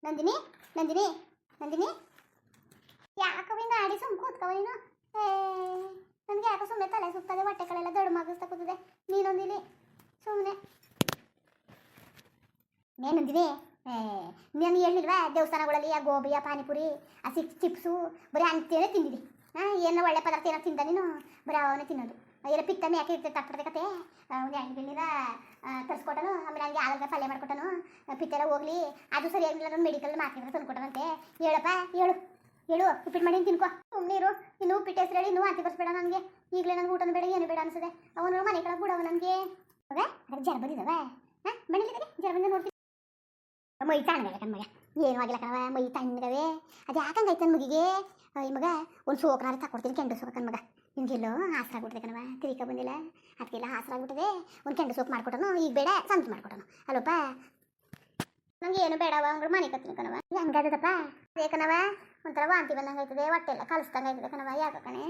ನಂದಿನಿ ನಂದಿನಿ ನಂದಿನಿ ಯಾಕವ ಹಿಂಗ ಆಡಿ ಸುಮ್ ಕೂತ್ಕವ ನೀನು ನನಗೆ ಯಾಕೋ ಸುಮ್ಮನೆ ತಲೆ ಸುತ್ತದೆ ಹೊಟ್ಟೆ ಕಳೆಲ್ಲ ದೊಡ್ಡ ಮಗಿಸ್ತಾ ಕೂತದೆ ನೀನೊಂದಿನಿ ಸುಮ್ಮನೆ ನಂದಿನಿ ನಾನು ಹೇಳಿಲ್ವಾ ದೇವಸ್ಥಾನಗಳಲ್ಲಿ ಆ ಗೋಬಿ ಆ ಪಾನಿಪುರಿ ಆ ಚಿಪ್ಸು ಬರೀ ಅಂತೇನೆ ತಿಂದಿದ್ದಿ ಏನೋ ಒಳ್ಳೆ ಪದಾರ್ಥ ಏನೋ ತಿಂದ ನೀನು ಬರೀ ಅವನೇ ತಿನ್ನೋದು ಎಲ್ಲ ಪಿತ್ತಮ್ಮಿ ಯಾಕೆ ಇರ್ತೈತೆ ತಪ್ಪದೆ ಕತೆ ಒಂದು ಎಣ್ಣೆ ಗಿಣ್ಣಿರ ತರಿಸ್ಕೊಟ್ಟನು ಆಮೇಲೆ ನನಗೆ ಆಗ ಪಲ್ಯ ಮಾಡ್ಕೊಟ್ಟನು ಪಿತ್ತೆಲ್ಲ ಹೋಗ್ಲಿ ಅದು ಸರಿಯಾಗಿಲ್ಲ ನಾನು ಮೆಡಿಕಲ್ ಮಾರ್ಕೆಟ್ ತಂದ್ಕೊಟ್ಟನಂತೆ ಹೇಳಪ್ಪ ಹೇಳು ಉಪ್ಪಿಟ್ಟು ಮಾಡಿ ತಿನ್ಕೋ ಸುಮ್ಮನಿರು ಇನ್ನು ಉಪ್ಪಿಟ್ಟು ಹೆಸರು ಹೇಳಿ ಇನ್ನೂ ವಾಂತಿ ಬರ್ಸ್ಬೇಡ ನನಗೆ ಈಗಲೇ ನನಗೆ ಊಟನೂ ಬೇಡ ಏನು ಬೇಡ ಅನಿಸಿದೆ ಅವನು ಮನೆ ಕಡೆ ಬಿಡವ ನನಗೆ ಅವಾಗ ಅದಕ್ಕೆ ಜರ ಬಂದಿದ್ದಾವ ಮನೇಲಿದ್ದಾರೆ ಜರ ಬಂದ ನೋಡ್ತೀನಿ ಮೈ ತಣ್ಣಗವೆ ಕಣ್ಮಗ ಏನೂ ಆಗಿಲ್ಲ ಕಣವ ಮೈ ತಣ್ಣಗವೆ ಅದು ಯಾಕಂಗೈತೆ ಮಗಿಗೆ ಈ ಮಗ ಒಂದು ಸೋಕನಾರು ತಗೊಡ್ತೀನಿ ಕೆಂಡು ಸೋಕ ಕಣ್ಮಗ ನಿಮಗೆಲ್ಲೋ ಹಾಸರಾಗ್ಬಿಟ್ಟಿದೆ ಕಣವ ತಿರಿಕ ಬಂದಿಲ್ಲ ಅದಕ್ಕೆಲ್ಲ ಹಾಸರಾಗ್ಬಿಟ್ಟಿದೆ ಒಂದು ಕೆಂಡು ಸೋಪ್ ಮಾಡ್ಕೊಟ್ಟನು ಈಗ ಬೇಡ ಸಂತು ಮಾಡ್ಕೊಟ್ಟನು ಅಲ್ಲಪ್ಪ ನಂಗೆ ಏನು ಬೇಡವ ಅಂಗಳು ಮನೆ ಕತ್ತೀನಿ ಕಣವ ಹಂಗಾದದಪ್ಪ ಅದೇ ಕಣವ ಒಂಥರ ವಾಂತಿ ಬಂದಂಗೆ ಆಯ್ತದೆ ಹೊಟ್ಟೆ ಎಲ್ಲ ಕಲಿಸ್ದಂಗೆ ಆಯ್ತದೆ ಕಣವ ಯಾಕೆ ಕಣೆ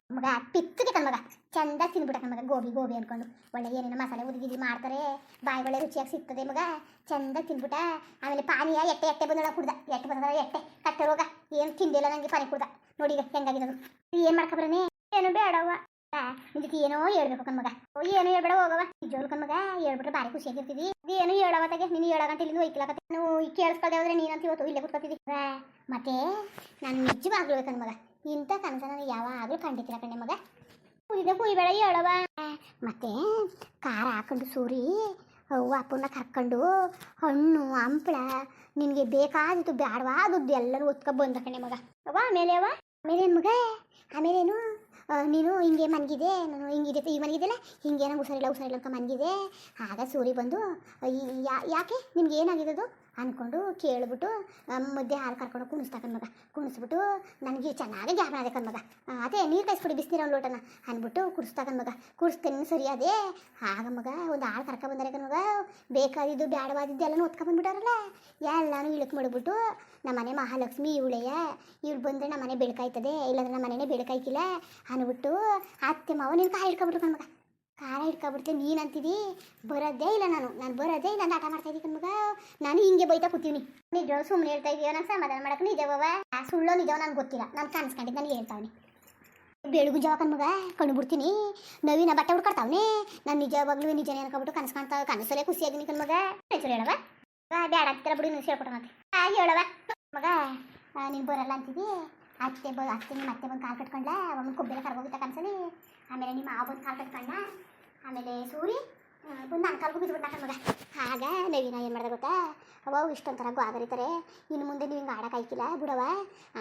ಮಗ ಪಿತ್ತಿಗೆ ಕಣ್ಮಗ ಚಂದ ತಿನ್ಬಿಟ್ಟ ಕಣ್ಮಗ ಗೋಬಿ ಅನ್ಕೊಂಡು ಒಳ್ಳೆ ಏನೇನೋ ಮಸಾಲೆ ಉದುಗಿದಿ ಮಾಡ್ತಾರೆ ಬಾಯಿ ಒಳ್ಳೆ ರುಚಿಯಾಗಿ ಸಿಗ್ತದೆ ಮಗ ಚಂದ ತಿನ್ಬಿಟ್ಟ ಆಮೇಲೆ ಪಾನೀಯ ಎಟ್ಟೆ ಬಂದಳ ಕುಡ್ದ ಎಟ್ಟೆ ಬಂದ ಎಟ್ಟೆ ಕಟ್ಟೆ ರೋಗ ಏನು ತಿಂದಿಲ್ಲ ನನಗೆ ಪಾನಿ ಕುಡ್ದ ನೋಡಿ ಈಗ ಹೆಂಗಾಗಿರೋದು ಏನು ಮಾಡ್ಕೊಬ್ರನೇ ಏನು ಬೇಡವ ನಿಜಕ್ಕೆ ಏನೋ ಹೇಳ್ಬೇಕು ಕಣ್ಮಗ ಏನೋ ಹೇಳ್ಬೇಡ ಹೋಗವ ನಿಜೋಳು ಕಣ್ಮಗ ಹೇಳ್ಬಿಟ್ರೆ ಭಾರಿ ಖುಷಿಯಾಗಿರ್ತಿದ್ವಿ ಏನು ಹೇಳವತ್ತಾಗೆ ನೀನು 7 ಗಂಟೆ ಇಲ್ಲಿಂದ ಹೋಯ್ತಿಲ್ಲಕತ್ತೆ ನಾನು ಈಗ ಕೇಳಿಸ್ಕೊಳ್ದೆ ಹೋದ್ರೆ ನೀನಂತ ಇವತ್ತು ಇಲ್ಲೇ ಕೂತ್ಕೊತಿದ್ದಿ ಮತ್ತೆ ನಾನು ನಿಜವಾಗ್ಲೂ ಕಣ್ಮಗ ಇಂಥ ಕನಸ ನಾನು ಯಾವಾಗಲೂ ಕಂಡಿದ್ದಿಲ್ಲ ಕಣ್ಣೆ ಮಗ ಕುಯ್ಬೇಡ ಹೇಳವ ಮತ್ತೆ ಖಾರ ಹಾಕೊಂಡು ಸೂರಿ ಅವ್ವ ಅಪ್ಪನ ಕರ್ಕೊಂಡು ಹಣ್ಣು ಹಂಪ್ಳ ನಿನಗೆ ಬೇಕಾದಿತ್ತು ಬ್ಯಾಡವಾದದ್ದು ಎಲ್ಲರೂ ಒತ್ಕೊ ಬಂದ ಕಣ್ಣೆ ಮಗ ಆಮೇಲೆ ಏನು ಮಗ ಆಮೇಲೇನು ನೀನು ಹಿಂಗೆ ಮನ್ಗಿದೆ ನಾನು ಹಿಂಗಿದೆ ಈಗ ಮನಗಿದೆಲ್ಲ ಹಿಂಗೆ ನಂಗೆ ಹುಷಾರಿಲ್ಲ ಅಂತ ಮನ್ಗಿದೆ ಆಗ ಸೂರಿ ಬಂದು ಯಾಕೆ ನಿಮ್ಗೆ ಏನಾಗಿರೋದು ಅಂದ್ಕೊಂಡು ಕೇಳ್ಬಿಟ್ಟು ಮುದ್ದೆ ಹಾಲು ಕರ್ಕೊಂಡು ಕುಣಿಸ್ತಾ ಕಣ್ಮಗ ಕುಣಿಸ್ಬಿಟ್ಟು ನನಗೆ ಚೆನ್ನಾಗಿ ಜ್ಞಾಪನ ಅದೇ ಕಣ್ಮಗ ಅದೇ ನೀರು ಕಾಯಿಸ್ಬಿಡಿ ಬಿಸಿನೀರು ಒಂದು ಲೋಟನ ಅಂದ್ಬಿಟ್ಟು ಕುಡಿಸ್ತಾ ಕಣ್ಮಗ ಕುಡಿಸ್ತೀನಿ ಸರಿ ಅದೇ ಆಗ ಮಗ ಒಂದು ಹಾಲು ಕರ್ಕೊಬಂದರೆ ಕಣ್ಮಗ ಬೇಕಾದಿದ್ದು ಬ್ಯಾಡವಾದಿದ್ದು ಎಲ್ಲನೂ ಒತ್ಕೊಬಂದ್ಬಿಟ್ಟಾರಲ್ಲ ಎಲ್ಲನೂ ಇಳಕ್ ಮಾಡಿಬಿಟ್ಟು ನಮ್ಮನೆ ಮಹಾಲಕ್ಷ್ಮಿ ಇವಳು ಬಂದರೆ ನಮ್ಮನೆ ಬೆಳಕಾಯ್ತದೆ ಇಲ್ಲಾಂದ್ರೆ ನಮ್ಮ ಮನೆಯೇ ಬೆಳಕಾಯ್ಕಿಲ್ಲ ಅಂದ್ಬಿಟ್ಟು ಅತ್ತೆ ಮಾವ ನೀನು ಖಾರ ಹಿಡ್ಕೊಬಿಟ್ರು ಕಣ್ಮಗ ಖಾರ ಹಿಡ್ಕೊಬಿಡ್ತೆ ನೀನು ಅಂತಿದ್ದಿ ಬರೋದೇ ಇಲ್ಲ ನಾನು ಬರೋದೇ ಇಲ್ಲ ಆಟ ಮಾಡ್ತಾ ಇದ್ದೀನಿ ಕಣ್ಮಗ ನಾನು ಹಿಂಗೆ ಬೈತಾ ಕೂತೀವಿ ನಿಜ ಸುಮ್ಮನೆ ಹೇಳ್ತಾ ಇದೀವ ನಾನು ಸಮಾಧಾನ ಮಾಡಕ್ಕೆ ನಿಜವವ ಸುಳ್ಳೋ ನಿಜವ ನನಗೆ ಗೊತ್ತಿಲ್ಲ ನಾನು ಕನ್ಸ್ಕೊಂಡಿದ್ದು ನನಗೆ ಹೇಳ್ತಾವನಿ ಬೆಳಗು ಜಾವ ಕಣ್ಮಗ ಕಣ್ಬಿಡ್ತೀನಿ ನವೀನ ಬಟ್ಟೆ ಹುಡ್ಕೊಡ್ತಾವನೆ ನಾನು ನಿಜವಾಗ್ಲೂ ನಿಜನೇ ಅನ್ಕೊಬಿಟ್ಟು ಕನಸಲ್ಲೇ ಖುಷಿಯಾಗಿನಿ ಕಣ್ಮಗ ಹೆಸರು ಹೇಳವ ಬ್ಯಾಡ ಆಗ್ತಿರ ಬಿಡಿ ನೀವು ಹೇಳ್ಕೊಟ್ಟ ಮತ್ತೆ ಹೇಳವ ಮಗ ನೀನು ಬರಲ್ಲ ಅಂತಿದ್ದಿ ಅತ್ತೆ ನಿಮ್ಮ ಅತ್ತೆ ಬಂದು ಕಾಲು ಕಟ್ಕೊಂಡ್ಲ ಅವಾಗ ಕೊಬ್ಬೆಲ್ಲ ಕರ್ಗೋಗಿತ್ತ ಕನ್ಸಲಿ ಆಮೇಲೆ ನಿಮ್ಮ ಮಾವ ಬಂದು ಕಾಲು ಕಟ್ಕೊಂಡ ಆಮೇಲೆ ಸೂರಿ ಬಂದು ನನ್ನ ಕಾಲ್ಗೂ ಬಿದ್ದುಬಿಟ್ಟ ಮಗ ಆಗ ನವೀನ ಏನು ಮಾಡ್ದೆ ಗೊತ್ತಾ ಅವ ಇಷ್ಟೊಂಥರ ಗಾಗರಿತಾರೆ ಇನ್ನು ಮುಂದೆ ನೀವು ಹಿಂಗೆ ಆಡೋಕೆ ಆಯ್ಕಿಲ್ಲ ಬಿಡವ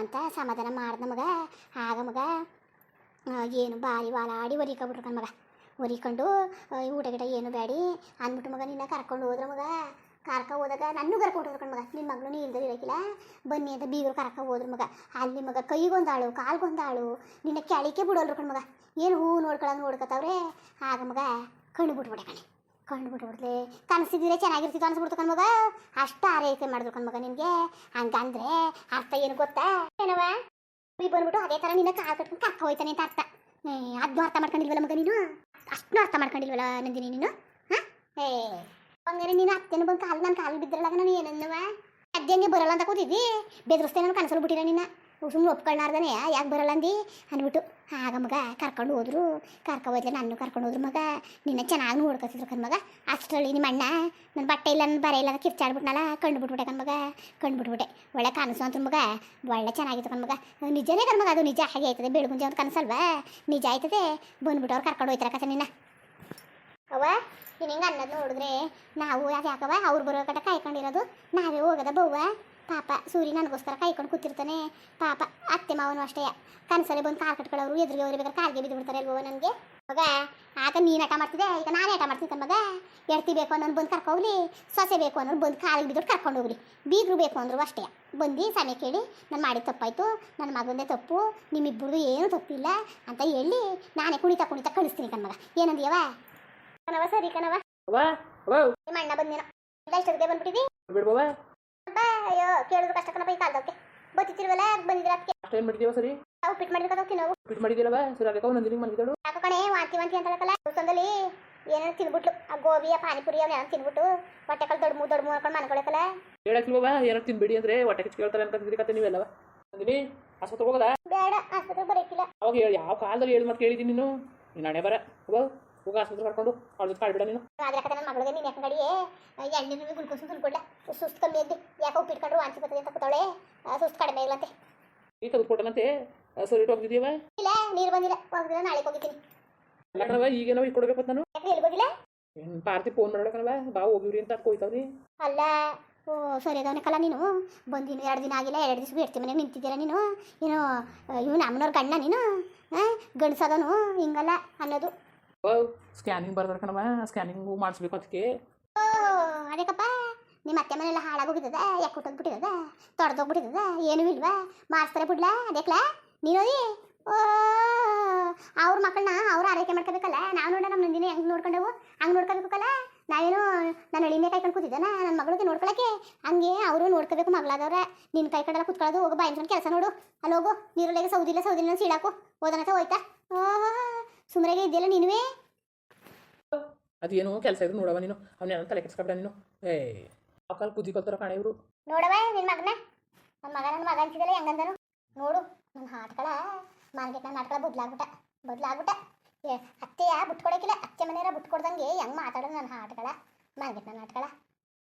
ಅಂತ ಸಮಾಧಾನ ಮಾಡ್ದ ಮಗ ಆಗ ಮಗ ಏನು ಬಾರಿ ವಾಲಾಡಿ ಒರಿಕೊಬಿಟ್ರು ಮಗ ಒರಿಕೊಂಡು ಊಟ ಗಿಟ ಏನು ಬೇಡಿ ಅಂದ್ಬಿಟ್ಟು ಮಗ ನಿನ್ನ ಕರ್ಕೊಂಡು ಹೋದ್ರೆ ಮಗ ಕರ್ಕ ಹೋದಾಗ ನನ್ನೂ ಕರ್ಕೊಂಡು ಹೋದ್ರು ಮಗ ನಿನ್ನ ಮಗಳು ನೀ ಇಲ್ದೇ ಇರೋಕ್ಕಿಲ್ಲ ಬನ್ನಿ ಅಂತ ಬೀಗರು ಕರ್ಕ ಹೋದ್ರು ಮಗ ಅಲ್ಲಿ ಮಗ ಕೈಗೊಂದಾಳು ಕಾಲ್ಗೊಂದಾಳು ನಿನ್ನ ಕೆಳಿಕೆ ಬಿಡೋಲ್ರು ಕಣ್ಮಗ ಏನು ಹೂ ನೋಡ್ಕೊತಾವ್ರೆ ಆಗ ಮಗ ಕಣ್ಣು ಬಿಟ್ಬಿಡ್ಲೆ ಕನಸಿದ್ರೆ ಚೆನ್ನಾಗಿರ್ತಿತ್ತು ಅನ್ಸ್ಬಿಡ್ತು ಕಣ್ಮಗ ಅಷ್ಟು ಆರೈಕೆ ಮಾಡಿದ್ರು ಕಣ್ಮಗ ನಿನಗೆ ಹಂಗಂದ್ರೆ ಅರ್ಥ ಏನು ಗೊತ್ತಾ ಏನವ ಬಂದ್ಬಿಟ್ಟು ಅದೇ ಥರ ನಿನ್ನ ಕಾಲು ಕಟ್ಕೊಂಡು ಕರ್ಕ ಹೋಯ್ತಾನೆ ಅಂತ ಅರ್ಥ ಅದನ್ನು ಅರ್ಥ ಮಾಡ್ಕೊಂಡಿಲ್ವಲ್ಲ ಮಗ ನೀನು ಅಷ್ಟನ್ನೂ ಅರ್ಥ ಮಾಡ್ಕೊಂಡಿಲ್ವಲ್ಲ ನಂದಿನಿ ನೀನು ಹಾಂ ಹಂಗಾರೆ ನೀನು ಅತ್ತೆನ ಬಂದು ನನ್ನ ಕಾಲು ಬಿದ್ದಿರಲ್ಲ ನಾನು ಏನನ್ನವ ಅದ್ದಂಗೆ ಬರಲ್ಲ ಅಂತ ಕೂತಿದ್ದಿ ಬೆದರಿಸ್ತೇನೆ ನಾನು ಕನಸಲ್ಲಿ ಬಿಟ್ಟಿರ ನಿನ್ನ ಸುಮ್ಮನೆ ಒಪ್ಕೊಳ್ಳಾರ್ದಾನೆ ಯಾಕೆ ಬರಲ್ಲ ಅಂದು ಅಂದ್ಬಿಟ್ಟು ಆಗ ಮಗ ಕರ್ಕೊಂಡು ಹೋದ್ರು ಹೋಯ್ತಲೆ ನಾನು ಕರ್ಕೊಂಡು ಹೋದ್ರು ಮಗ ನಿನ್ನ ಚೆನ್ನಾಗಿ ನೋಡ್ಕೊತಿದ್ರು ಕಣ್ಮಗ ಅಷ್ಟರಲ್ಲಿ ನಿಮ್ಮ ಅಣ್ಣ ನನ್ನ ಬಟ್ಟೆ ಇಲ್ಲ ನನ್ನ ಬರೆ ಇಲ್ಲ ಕಿರ್ಚಾಡ್ಬಿಟ್ನಲ್ಲ ಕಂಡುಬಿಟ್ಬಿಟ್ಟೆ ಕಂಡುಬಿಟ್ಬಿಟ್ಟೆ ಒಳ್ಳೆ ಕನಸು ಅಂತ ಮಗ ಒಳ್ಳೆ ಚೆನ್ನಾಗಿತ್ತು ಕಣ್ಮಗ ನಿಜನೇ ಕಣ್ಮಗ ಅದು ನಿಜ ಹಾಗೆ ಆಯ್ತದೆ ಬೆಳಗುಂಜೆ ಒಂದು ಕನಸಲ್ವಾ ನಿಜ ಆಯ್ತದೆ ಬಂದ್ಬಿಟ್ಟು ಅವ್ರು ಕರ್ಕೊಂಡು ಹೋಯ್ತಾರ ಕತೆ ನಿನ್ನ ಅವ ನೀನು ಹಿಂಗೆ ಅನ್ನೋದು ನೋಡಿದ್ರೆ ನಾವು ಯಾಕವ ಅವ್ರು ಬರೋ ಕಡೆ ಕಾಯ್ಕೊಂಡಿರೋದು ನಾವೇ ಹೋಗೋದ ಬವ್ವ ಪಾಪ ಸೂರಿ ನನಗೋಸ್ಕರ ಕಾಯ್ಕೊಂಡು ಕೂತಿರ್ತಾನೆ ಪಾಪ ಅತ್ತೆ ಮಾವನು ಅಷ್ಟೇ ಕನಸಲ್ಲಿ ಬಂದು ಕಾಲು ಕಟ್ಕೊಳ್ಳೋರು ಎದುರಿಗೆ ಅವ್ರಿಗೆ ಬೇಕಾದ್ರೆ ಕಾಲಿಗೆ ಬಿದ್ದು ಬಿಡ್ತಾರೆ ಅಲ್ವೋ ನನಗೆ ಮಗ ಆಗ ನೀನು ಆಟ ಮಾಡ್ತಿದ್ದೆ ಈಗ ನಾನೇ ಆಟ ಮಾಡ್ತೀನಿ ಮಗ ಎಡ್ತಿ ಬೇಕು ಅನ್ನೋದು ಬಂದು ಕರ್ಕೋಗ್ಲಿ ಸೊಸೆ ಬೇಕು ಅನ್ನೋದು ಬಂದು ಕಾಲಿಗೆ ಬಿದ್ದು ಕರ್ಕೊಂಡು ಹೋಗ್ಲಿ ಬೀಗರು ಬೇಕು ಅಂದರು ಅಷ್ಟೇ ಬಂದು ಸಮಯ ಕೇಳಿ ನಾನು ಮಾಡಿದ ತಪ್ಪಾಯಿತು ನನ್ನ ಮಗಂದೇ ತಪ್ಪು ನಿಮ್ಮಿಬ್ಬರದು ಏನೂ ತಪ್ಪಿಲ್ಲ ಅಂತ ಹೇಳಿ ನಾನೇ ಕುಣಿತಾ ಕಳಿಸ್ತೀನಿ ಕಣ್ಮಗ ಏನಂದಿಯವ ಕಣವ ಸರಿ ಕಣವ ನಿಮ್ಮ ಅಣ್ಣ ಬಂದೇನೋ ಇಷ್ಟೊತ್ತಿಗೆ ಬಂದ್ಬಿಟ್ಟಿದ್ದಿ ಅಯ್ಯೋ ಕೇಳಿದ್ರು ಕಷ್ಟ ಕಣಪ್ಪ ಈ ಕಾಲದಕ್ಕೆ ಬತ್ತಿತ್ತಿರುವಲ್ಲ ಬಂದಿದ್ರ ಅದಕ್ಕೆ ಅಷ್ಟೇನು ಮಾಡಿದೀವ ಸರಿ ಉಪ್ಪಿಟ್ಟು ಮಾಡಿದ್ರೆ ಹೋಗ್ತೀವಿ ನಾವು ಉಪ್ಪಿಟ್ಟು ಮಾಡಿದಿಲ್ಲವ ಸರಿ ಅದಕ್ಕೆ ನಂದಿನಿ ಮನೆಗಿದಳು ಯಾಕೋ ಕಣೆ ವಾಂತಿ ಅಂತ ಹೇಳಕಲ್ಲ ಸಂದಲ್ಲಿ ಏನೇನು ತಿನ್ಬಿಟ್ಲು ಆ ಗೋಬಿಯ ಪಾನಿಪುರಿ ಅವನ್ನ ತಿನ್ಬಿಟ್ಟು ಹೊಟ್ಟೆಕಾಳು ದೊಡ್ಡ ಮೂರು ಹಾಕೊಂಡು ಮನ್ಕೊಳಕಲ್ಲ. ಹೇಳಕ್ಲ್ವಾ ಏನಾರು ತಿನ್ಬೇಡಿ ಅಂದ್ರೆ ಹೊಟ್ಟೆ ಕಿಚ್ಚು ಕೇಳ್ತಾರೆ ಅನ್ಕೊಂತಿದ್ರಿ ಕತೆ ನೀವೆಲ್ಲವ. ಅಂದಿನಿ ಆಸ್ಪತ್ರೆ ಹೋಗೋದ ಬೇಡ ಆಸ್ಪತ್ರೆ ಬರೋಕಿಲ್ಲ. ಅವಾಗ ಯಾವ ಕಾಲದಲ್ಲಿ ಹೇಳಿ ಮತ್ತೆ ಕೇಳಿದ್ದೀನಿ ನೀನು ನಾಳೆ ಬರ ಹೋಗ ಆಸ್ಪತ್ರೆ ಕರ್ಕೊಂಡು ಅವ್ರ ಜೊತೆ ಕಾಡ್ಬಿಡ ನೀನು. ಅದ್ರ ಕತೆ ನನ್ನ ಮಗಳಿಗೆ ನೀನು ಯಾಕೆ ಗಡಿಯೇ ಎಣ್ಣೆ ಗುಲ್ಕೋಸು ತುಂಬಿಕೊಡ್ಲ ಸುಸ್ತು ಕಮ್ಮಿ ಇದ್ದು ಯಾಕೆ ಉಪ್ಪಿಟ್ಕೊಂಡ್ರು ವಾಂತಿ ಬರ್ತದೆ ಅಂತ ಕೂತಾಳೆ. ಸುಸ್ತು ಕಡಿಮೆ ಇಲ್ಲಂತೆ. ನೀ ತೆಗೆದುಕೊಟ್ಟನಂತೆ ಸರಿ ಹೋಗಿದ್ದೀವ ಇಲ್ಲ ನೀರು ಬಂದಿಲ್ಲ ಹೋಗಿದ್ರೆ ನಾಳೆ ಹೋಗಿದ್ದೀನಿ. ಅಲ್ಲ ಕಣವ ಈಗೇನೋ ಈಗ ಕೊಡ್ಬೇಕು ನಾನು ಯಾಕೆ ಎಲ್ಲಿ ಹೋಗಿಲ್ಲ ಪಾರ್ತಿ ಫೋನ್ ಮಾಡೋಕಲ್ವ ಬಾ ಹೋಗಿವ್ರಿ ಅಂತ ಹೋಯ್ತಾವ್ರಿ. ಅಲ್ಲ ಓ ಸರಿ ಅದವನಕ್ಕಲ್ಲ ನೀನು ಬಂದಿನ 2 ದಿನ ಆಗಿಲ್ಲ 2 ದಿವಸ ಬಿಡ್ತಿ ಮನೆಗೆ ನಿಂತಿದ್ದೀರ ನೀನು ಏನು ಇವ್ನು ಅಮ್ಮನವ್ರ ಗಂಡ ನೀನು ಗಂಡಸದನು ಹಿಂಗಲ್ಲ ಅನ್ನೋದು. ಸ್ಕ್ಯಾನಿಂಗ್ ಬರ್ದಾರ ಕಣವ ಸ್ಕ್ಯಾನಿಂಗ್ ಮಾಡಿಸ್ಬೇಕು ಅದಕ್ಕೆ. ಓ ಅದಕ್ಕಪ್ಪ ನಿಮ್ಮ ಅತ್ತೆ ಮನೆಯೆಲ್ಲ ಹಾಳಾಗೋಗಿದ್ದದ ಯಾಕೆ ಹುಟ್ಟೋಗ್ಬಿಟ್ಟಿದ್ದದ ತೊಡೆದೋಗ್ಬಿಟ್ಟಿದ್ದದ ಏನೂ ಇಲ್ವಾ ಮಾಡಿಸ್ತಾರೆ ಬಿಡ್ಲಾ ಅದಕ್ಲಾ ನೀನೋದಿ. ಓ ಅವ್ರ ಮಕ್ಕಳನ್ನ ಅವ್ರು ಆರೈಕೆ ಮಾಡ್ಕೋಬೇಕಲ್ಲ. ನಾವು ನೋಡ ನಮ್ಮ ನಂದಿನಿ ಹೆಂಗೆ ನೋಡ್ಕೊಂಡವು ಹಂಗೆ ನೋಡ್ಕೋಬೇಕಲ್ಲ. ನಾವೇನು ನನ್ನ ಎಳಿಮೆ ಕೈಕೊಂಡು ಕೂತಿದ್ದಾನ ನನ್ನ ಮಗಳಿಗೆ ನೋಡ್ಕೊಳಕ್ಕೆ ಹಂಗೆ ಅವರು ನೋಡ್ಕೋಬೇಕು ಮಗಳಾದವ್ರೆ. ನಿನ್ನ ಕೈ ಕಡೆಲ್ಲ ಕುತ್ಕೊಳ್ಳೋದು ಹೋಗು ಬಾಯಿಸ್ಕೊಂಡು ಕೆಲಸ ನೋಡು ಅಲ್ಲಿ ಹೋಗು ನೀರೊಳಗೆ ಸೌದಿಲ್ಲ ಸೀಳಾಕು ಓದನತ ಹೋಯ್ತಾ. ಓಹ್ ಸುಮ್ಮನೆ ಇದೆಯಲ್ಲ ನೀನುವೇ. ಅದೇನು ಕೆಲಸ ಇದ್ರು ನೋಡವ ನೀನು ಅವನ್ನೆಲ್ಲ ತಲೆ ಕೆಡ್ಸ್ಕೊಬೇಡ ನೀನು. ಕಾಲು ಕುದಿ ಕಲ್ತಾರ ಕಾಣೆ ಇವರು. ನೋಡವ ನಿನ್ನ ಮಗನ ನನ್ನ ಮಗ ಅಂತಿದ್ದಲ್ಲ ಹೆಂಗಂದನು ನೋಡು ನನ್ನ ಹಾಟ್ಗಳ ಮಾರ್ಕೆಟ್ ನನ್ನ ಹಾಟ್ಗಳ ಬದಲಾಗ್ಬಿಟ್ಟ ಅತ್ತೆಯ ಬಿಟ್ಕೊಡಕಿಲ್ಲ. ಅತ್ತೆ ಮನೆಯರ ಬಿಟ್ಕೊಡ್ದಂಗೆ ಹೆಂಗೆ ಮಾತಾಡೋದು ನನ್ನ ಹಾಟ್ಗಳ ಮಾರ್ಕೆಟ್ ನನ್ನ ಹಾಟ್ಗಳ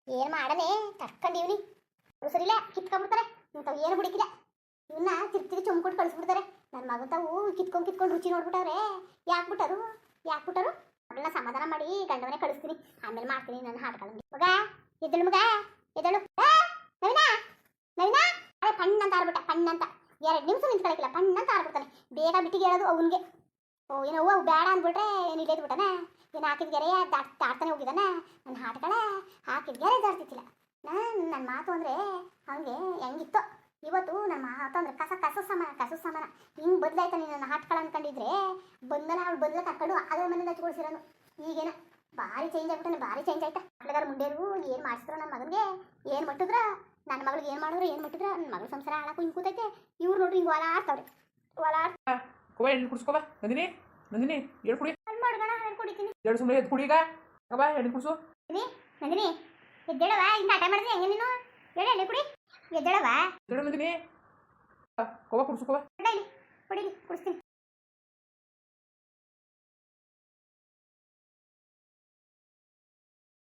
ಏನು ಮಾಡನೆ ತಡ್ಕೊಂಡಿವ್ನಿ. ಸರಿಲ್ಲ ಕಿತ್ಕೊಂಡ್ಬಿಡ್ತಾರೆ ಇಂಥವು ಏನು ಬಿಡಿಕಿಲ್ಲ. ಇವನ್ನ ತಿರ್ಗಿ ಚುಮ್ಕೊಂಡು ಕಳಿಸ್ಬಿಡ್ತಾರೆ. ನನ್ನ ಮಗ ತಾವು ಕಿತ್ಕೊಂಡು ರುಚಿ ನೋಡ್ಬಿಟ್ಟವ್ರೆ. ಯಾಕೆ ಬಿಟ್ಟರು ಮಗಳನ್ನ ಸಮಾಧಾನ ಮಾಡಿ ಗಂಡವನೇ ಕಳಿಸ್ತೀನಿ ಆಮೇಲೆ ಮಾಡ್ತೀನಿ ನನ್ನ ಹಾಟ್ಗಳಂಗೆ. ಮಗ ಎದ್ದಳು ನವೀನಾ ಅದೇ ಪಣ್ಣಂತ ಆರ್ಬಿಟ್ಟ ಪಣ್ಣಂತ 2 ನಿಮಿಷ ನಿಂತ್ಕೊಳಕಿಲ್ಲ ಪಣ್ಣಂತ ಆರ್ಬಿಡ್ತಾನೆ. ಬೇಗ ಬಿಟ್ಟಿಗೆ ಹೇಳೋದು ಅವನಿಗೆ. ಓ ಏನೋ ಅವ್ವು ಬೇಡ ಅಂದ್ಬಿಟ್ರೆ ಏನು ಇಲ್ಲೇ ಬಿಟ್ಟಾನ ಏನು ಹಾಕಿದ್ಗೆರೆ ದಾಟ್ತಾನೆ ಹೋಗಿದ್ದಾನ. ನನ್ನ ಹಾಟ್ಗಳ ಹಾಕಿದ್ಗೆರೆ ದಾಡ್ತಿತ್ತಿಲ್ಲ. ನನ್ನ ಮಾತು ಅಂದರೆ ಅವನಿಗೆ ಹೆಂಗಿತ್ತು ಇವತ್ತು ನನ್ನ ಮಾತು ಅಂದರೆ ಕಸು ಸಮಾನ ಹಿಂಗೆ ಬದಲಾಯ್ತ ನೀನು ನನ್ನ ಹಾಟ್ಗಳ ಅಂದ್ಕೊಂಡಿದ್ರೆ ಅವಳು ಬಂದಲ ಕರ್ಕೊಂಡು ಅದ್ರ ಮನೆಯಿಂದ ಹಚ್ಕೊಳ್ಸಿರೋನು. ಈಗೇನ ಭಾರಿ ಚೇಂಜ್ ಆಯ್ತಾ. ಮಕ್ಳಿಗಾರ ಮುಂಡೇರು ಏನು ಮಾಡಿಸಿದ್ರು ನನ್ನ ಮಗನಿಗೆ ಏನು ಮಟ್ಟಿದ್ರ ನನ್ನ ಮಗಳಿಗೆ ಏನು ಮಾಡಿದ್ರು ಏನು ಮಟ್ಟಿದ್ರ ನನ್ನ ಮಗಳ ಸಂಸಾರ ಹಾಳಾಕು ಹಿಂಗೆ ಕೂತೈತೆ. ಇವ್ರು ನೋಡ್ರಿ ಹಿಂಗೆ ಓಲಾಡ್ತಾವ್ರೆ ಎಣ್ಣೆ ಕುಡಿಸ್ಕೋಬ ನಂದಿನಿ ಎಳ್ಳು ಕುಡಿ ಮಾಡ್ಗೋಣ ಕುಡಿತೀನಿ. ಎರಡು ಸುಮ್ಮನೆ ಎದ್ದು ಕುಡಿ ಈಗ ಬಾ ಎಣ್ಣೆ ಕುಡಿಸು. ನಂದಿನಿ ಎದ್ದೇಳವ ಹಿಂಗೆ ಆಟ ಮಾಡಿದ್ರೆ ಹೆಂಗೆ ನೀನು ಹೇಳಿ ಎಣ್ಣೆ ಕುಡಿ ಎದ್ದೇಳವ ನಂದಿನಿ ಕೋವ ಕುಡಿಸ್ಕೋಬ ಕುಡೀಲಿ ಕುಡಿಸ್ತೀನಿ.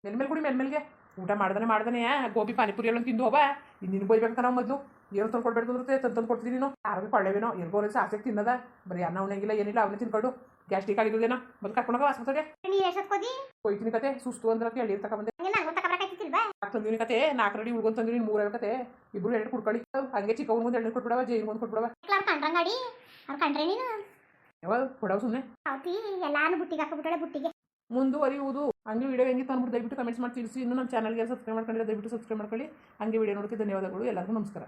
ಮೆಲ್ಮೇಲೆ ಕುಡಿ ಮೆಲ್ಮೇಲ್ಗೆ ಊಟ ಮಾಡ್ದಾನೆ ಗೋಬಿ ಪಾನಿಪುರಿ ಎಲ್ಲ ತಿಂದು ಹೋಗ ನಿನ್ಗೆ ಬೈಬೇಕಂತ ನಾವು ಮೊದಲು ಏನು ತಂದ್ಕೊಡ್ಬೇಕು ಅಂದ್ರೆ ತಂದು ಕೊಡ್ತೀನಿ ನೀನು ಆರೋಗ್ಯ ಕೊಳ್ಳೇವೇನೋ ಎಲ್ಗೋರಿಗೆ ಆಸಕ್ತಿ ತಿನ್ನದ ಬರೀ ಅನ್ನ ಉಣ್ಣಂಗಿಲ್ಲ ಏನಿಲ್ಲ ಅವನ್ನ ತಿನ್ಕೊಂಡು ಗ್ಯಾಸ್ಟ್ರಿಕ್ ಆಗಿದ್ದೇನೋ ಮೊದಲು ಕರ್ಕೊಂಡೋಗ ಆಸ್ಪತ್ರೆಗೆ ಹೋಯ್ತೀನಿ ಕತೆ ಸುಸ್ತು ಅಂದ್ರೆ ಎಳ್ಳಿ ತಗೊಂಬಂದೆ ತಂದಿನಿ ಕತೆ 4 ರೆಡಿ ಉಳ್ಕೊಂಡು ತಂದಿನಿ 3 ಕತೆ ಇಬ್ರು ಎಣ್ಣೆ ಕುಡ್ಕೊಳ್ಳಿ ಹಂಗೆ ಚಿಕ್ಕ ಮುಂದೆ ಎಣ್ಣೆ ಕೊಟ್ಬಿಡವ ಜೈನ್ ಮುಂದೆ ಕೊಟ್ಬಿಡವ ಯಾವಾಗ ಕೊಡವ ಸುಮ್ಮನೆ ಎಲ್ಲಾನು ಬುಟ್ಟಿಗೆ ಹಾಕ್ಬಿಟ್ಟಾಳೆ ಬುಟ್ಟಿಗೆ ಮುಂದುವರಿಯುವುದು. ಹಂಗೆ ವಿಡಿಯೋ ಹೆಂಗಿತ್ತು ಅಂದ್ಬಿಟ್ಟು ದಯವಿಟ್ಟು ಕಮೆಂಟ್ಸ್ ಮಾಡಿ ತಿಳಿಸಿ. ಇನ್ನೂ ನಮ್ಮ ಚಾನಲ್ಗೆ ಸಬ್ಸ್ಕ್ರೈಬ್ ಮಾಡ್ಕೊಂಡಿಲ್ಲ ದಯವಿಟ್ಟು ಸಬ್ಸ್ಕ್ರೈಬ್ ಮಾಡ್ಕೊಳ್ಳಿ. ಹಂಗೆ ವಿಡಿಯೋ ನೋಡೋಕ್ಕೆ ಧನ್ಯವಾದಗಳು. ಎಲ್ಲರಿಗೂ ನಮಸ್ಕಾರ.